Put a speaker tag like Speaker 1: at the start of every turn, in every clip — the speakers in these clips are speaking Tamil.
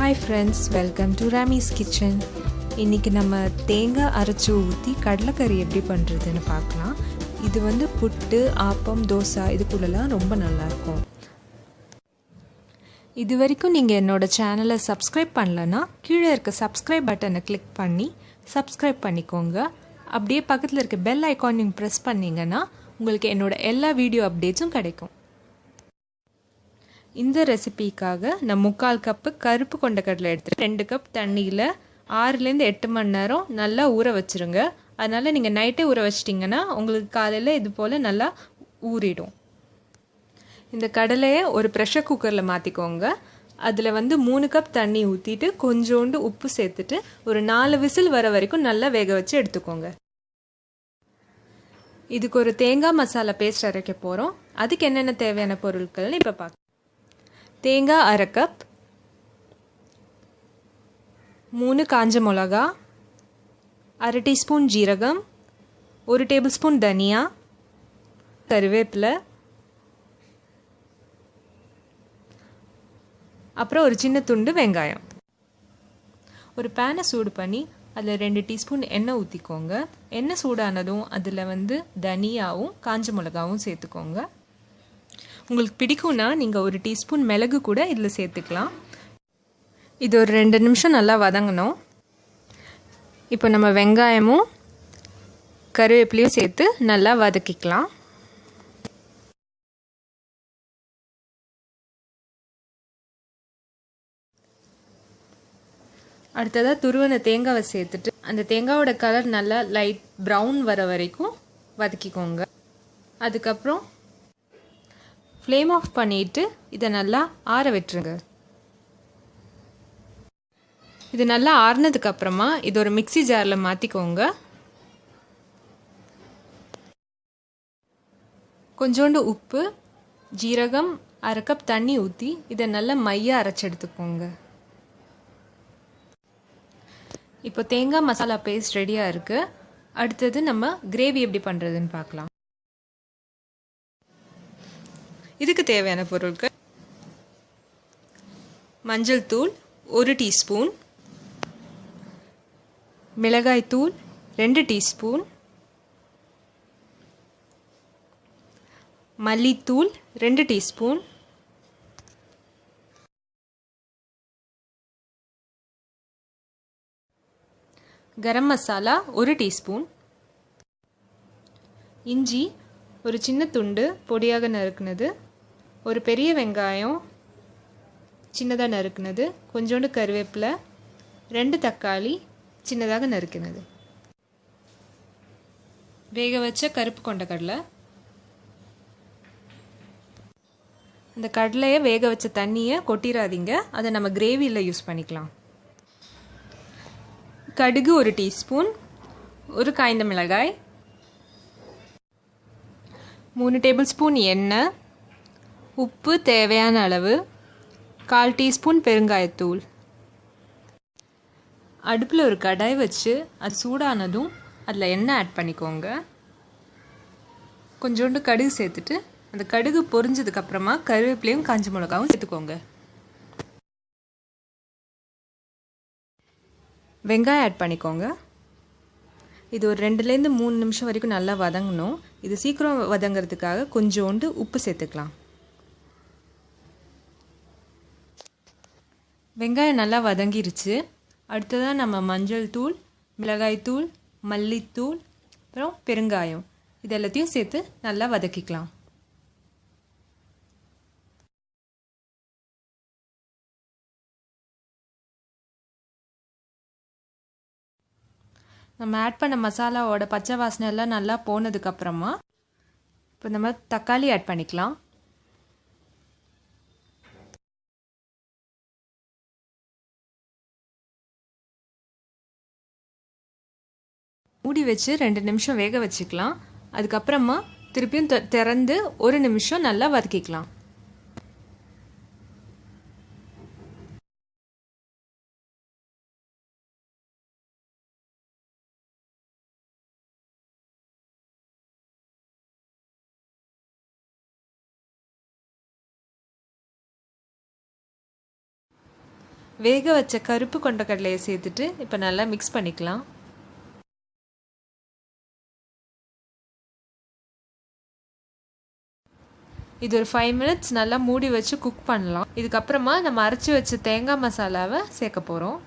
Speaker 1: Hi friends, welcome to Rami's Kitchen. இன்னைக்கு நம்ம தேங்காய் அரைச்சு ஊத்தி கடலைக்கறி எப்படி பண்றதுன்னு பார்க்கலாம். இது வந்து புட்டு, ஆப்பம், தோசை இதுக்குள்ளலாம் ரொம்ப நல்லா இருக்கும். இதுவரைக்கும் நீங்க என்னோட சேனலை சப்ஸ்கிரைப் பண்ணலனா கீழே இருக்க சப்ஸ்கிரைப் பட்டனை கிளிக் பண்ணி சப்ஸ்கிரைப் பண்ணிக்கோங்க. அப்படியே பக்கத்துல இருக்க பெல் ஐகான் நீங்க பிரஸ் பண்ணீங்கன்னா உங்களுக்கு என்னோட எல்லா வீடியோ அப்டேட்ஸும் கிடைக்கும். இந்த ரெசிபிக்காக நான் 3/4 கப் கருப்பு கொண்டக்கடலை எடுத்து 2 கப் தண்ணியில் 6லேருந்து 8 மணி நேரம் நல்லா ஊற வச்சுருங்க. அதனால் நீங்கள் நைட்டே ஊற வச்சிட்டிங்கன்னா உங்களுக்கு காலையில் இது போல் நல்லா ஊறிடும். இந்த கடலையை ஒரு ப்ரெஷர் குக்கரில் மாற்றிக்கோங்க. அதில் வந்து 3 கப் தண்ணி ஊற்றிட்டு கொஞ்சோண்டு உப்பு சேர்த்துட்டு ஒரு 4 விசில் வர வரைக்கும் நல்லா வேக வச்சு எடுத்துக்கோங்க. இதுக்கு ஒரு தேங்காய் மசாலா பேஸ்ட் அரைக்க போகிறோம். அதுக்கு என்னென்ன தேவையான பொருட்கள்னு இப்போ பார்க்கலாம். தேங்காய் 1/2 கப், 3 காஞ்ச மிளகா, 1/2 டீஸ்பூன் ஜீரகம், 1 டேபிள் ஸ்பூன் தனியா, கருவேப்பிலை, அப்புறம் ஒரு சின்ன துண்டு வெங்காயம். ஒரு பேனை சூடு பண்ணி அதில் 2 டீஸ்பூன் எண்ணெய் ஊற்றிக்கோங்க. எண்ணெய் சூடானதும் அதில் வந்து தனியாவும் காஞ்ச மிளகாவும் சேர்த்துக்கோங்க. உங்களுக்கு பிடிக்கும்னா நீங்கள் 1 டீஸ்பூன் மிளகு கூட இதில் சேர்த்துக்கலாம். இது ஒரு 2 நிமிஷம் நல்லா வதங்கணும். இப்போ நம்ம வெங்காயமும் கருவேப்பிலையும் சேர்த்து நல்லா வதக்கிக்கலாம். அடுத்ததாக துருவன தேங்காவை சேர்த்துட்டு அந்த தேங்காவோட கலர் நல்லா லைட் ப்ரௌன் வர வரைக்கும் வதக்கிக்கோங்க. அதுக்கப்புறம் ஃப்ளேம் ஆஃப் பண்ணிவிட்டு இதை நல்லா ஆற விட்டுருங்க. இது நல்லா ஆறுனதுக்கப்புறமா இது ஒரு மிக்ஸி ஜாரில் மாற்றிக்கோங்க. கொஞ்சோண்டு உப்பு, ஜீரகம், 1/2 கப் தண்ணி ஊற்றி இதை நல்லா மையாக அரைச்சி எடுத்துக்கோங்க. இப்போ தேங்காய் மசாலா பேஸ்ட் ரெடியாக இருக்குது. அடுத்தது நம்ம கிரேவி எப்படி பண்ணுறதுன்னு பார்க்கலாம். இதுக்கு தேவையான பொருட்கள்: மஞ்சள் தூள் 1 டீஸ்பூன், மிளகாய் தூள் 2 டீஸ்பூன், மல்லித்தூள் 2 டீஸ்பூன், கரம் மசாலா 1 டீஸ்பூன், இஞ்சி ஒரு சின்ன துண்டு பொடியாக நறுக்குனது, ஒரு பெரிய வெங்காயம் சின்னதாக நறுக்குனது, கொஞ்சோண்டு கருவேப்பிலை, 2 தக்காளி சின்னதாக நறுக்கினது, வேக வச்ச கருப்பு கொண்டக்கடலை. அந்த கடலையை வேக வச்ச தண்ணியை கொட்டிடாதீங்க, அதை நம்ம கிரேவியில் யூஸ் பண்ணிக்கலாம். கடுகு 1 டீஸ்பூன், ஒரு காய்ந்த மிளகாய், 3 டேபிள் ஸ்பூன் எண்ணெய், உப்பு தேவையான அளவு, 1/4 டீஸ்பூன் பெருங்காயத்தூள். அடுப்பில் ஒரு கடாய் வச்சு அது சூடானதும் அதில் எண்ணெய் ஆட் பண்ணிக்கோங்க. கொஞ்சோண்டு கடுகு சேர்த்துட்டு அந்த கடுகு பொரிஞ்சதுக்கப்புறமா கருவேப்பிலையும் காஞ்ச மிளகாவும் சேர்த்துக்கோங்க. வெங்காயம் ஆட் பண்ணிக்கோங்க. இது ஒரு 2லேருந்து 3 நிமிஷம் வரைக்கும் நல்லா வதங்கணும். இது சீக்கிரம் வதங்கிறதுக்காக கொஞ்சோண்டு உப்பு சேர்த்துக்கலாம். வெங்காயம் நல்லா வதங்கிருச்சு. அடுத்ததாக நம்ம மஞ்சள் தூள், மிளகாய் தூள், மல்லித்தூள், அப்புறம் பெருங்காயம் இது எல்லாத்தையும் சேர்த்து நல்லா வதக்கிக்கலாம். நம்ம ஆட் பண்ண மசாலாவோட பச்சை வாசனை எல்லாம் நல்லா போனதுக்கப்புறமா இப்போ நம்ம தக்காளி ஆட் பண்ணிக்கலாம். மூடி வச்சு 2 நிமிஷம் வேக வச்சுக்கலாம். அதுக்கப்புறமா திருப்பியும் திறந்து 1 நிமிஷம் நல்லா வதக்கிக்கலாம். வேக வச்ச கருப்பு கொண்டக்கடலையை சேர்த்துட்டு இப்போ நல்லா மிக்ஸ் பண்ணிக்கலாம். இது ஒரு 5 minutes நல்லா மூடி வச்சு குக் பண்ணலாம். இதுக்கப்புறமா நம்ம அரைச்சி வச்ச தேங்காய் மசாலாவை சேர்க்க போகிறோம்.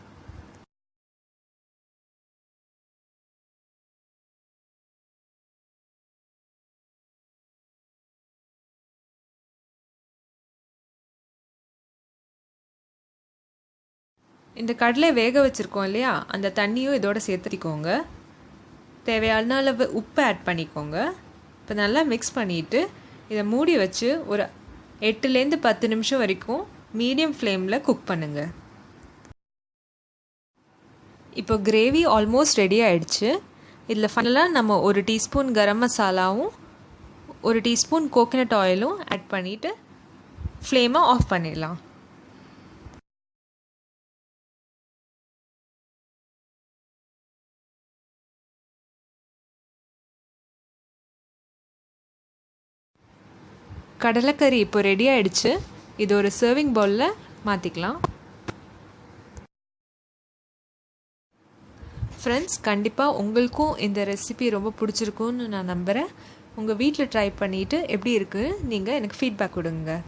Speaker 1: இந்த கடலை வேக வச்சுருக்கோம் இல்லையா, அந்த தண்ணியும் இதோட சேர்த்துக்கோங்க. தேவையான அளவு உப்பு ஆட் பண்ணிக்கோங்க. இப்போ நல்லா மிக்ஸ் பண்ணிவிட்டு இதை மூடி வச்சு ஒரு 8லேருந்து 10 நிமிஷம் வரைக்கும் மீடியம் ஃப்ளேமில் குக் பண்ணுங்கள். இப்போ கிரேவி ஆல்மோஸ்ட் ரெடி ஆகிடுச்சு. இதில் ஃபைனலாக நம்ம 1 டீஸ்பூன் கரம் மசாலாவும் 1 டீஸ்பூன் கோகனட் ஆயிலும் ஆட் பண்ணிவிட்டு ஃப்ளேமை ஆஃப் பண்ணிடலாம். கடலைக்கறி இப்போ ரெடி ஆகிடுச்சு. இது ஒரு சர்விங் பவுலில் மாற்றிக்கலாம். ஃப்ரெண்ட்ஸ், கண்டிப்பாக உங்களுக்கும் இந்த ரெசிபி ரொம்ப பிடிச்சிருக்குன்னு நான் நம்புகிறேன். உங்கள் வீட்டில் ட்ரை பண்ணிவிட்டு எப்படி இருக்குன்னு நீங்கள் எனக்கு ஃபீட்பேக் கொடுங்க.